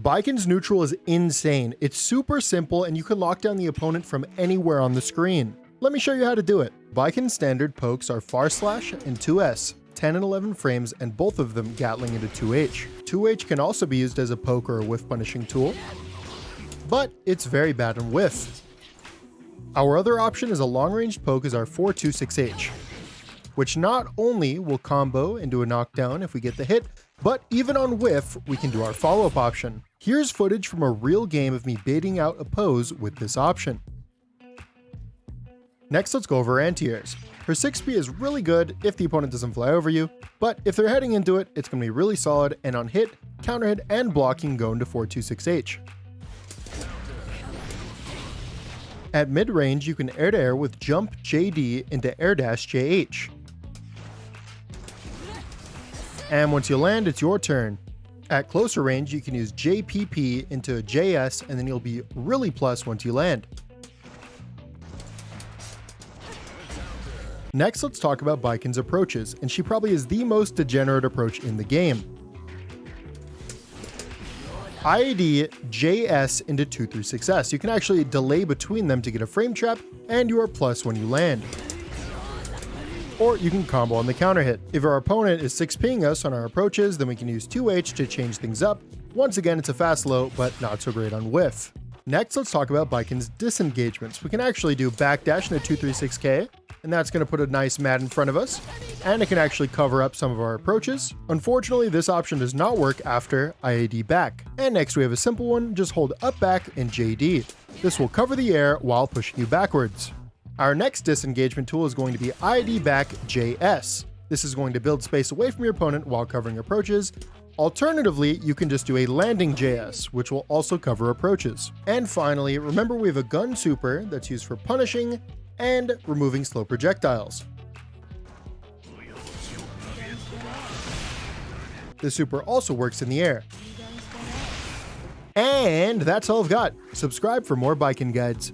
Baiken's neutral is insane. It's super simple and you can lock down the opponent from anywhere on the screen. Let me show you how to do it. Baiken's standard pokes are far slash and 2S, 10 and 11 frames, and both of them gatling into 2H. 2H can also be used as a poke or a whiff punishing tool, but it's very bad in whiff. Our other option is a long-range poke is our 426H, which not only will combo into a knockdown if we get the hit, but even on whiff, we can do our follow-up option. Here's footage from a real game of me baiting out a pose with this option. Next, let's go over anti-airs. Her 6p is really good if the opponent doesn't fly over you, but if they're heading into it, it's going to be really solid, and on hit, counter hit, and blocking go into 426H. At mid-range, you can air-to-air with jump JD into air dash JH. And once you land, it's your turn. At closer range, you can use JPP into JS, and then you'll be really plus once you land. Next, let's talk about Baiken's approaches, and she probably is the most degenerate approach in the game. IAD JS into 236S. You can actually delay between them to get a frame trap, and you are plus when you land. Or you can combo on the counter hit. If our opponent is 6ping us on our approaches, then we can use 2H to change things up. Once again, it's a fast low, but not so great on whiff. Next, let's talk about Baiken's disengagements. We can actually do backdash in a 236K, and that's going to put a nice mat in front of us, and it can actually cover up some of our approaches. Unfortunately, this option does not work after IAD back. And next we have a simple one, just hold up back and JD. This will cover the air while pushing you backwards. Our next disengagement tool is going to be IAD back JS. This is going to build space away from your opponent while covering approaches. Alternatively, you can just do a landing JS, which will also cover approaches. And finally, remember we have a gun super that's used for punishing and removing slow projectiles. The super also works in the air. And that's all I've got. Subscribe for more Baiken guides.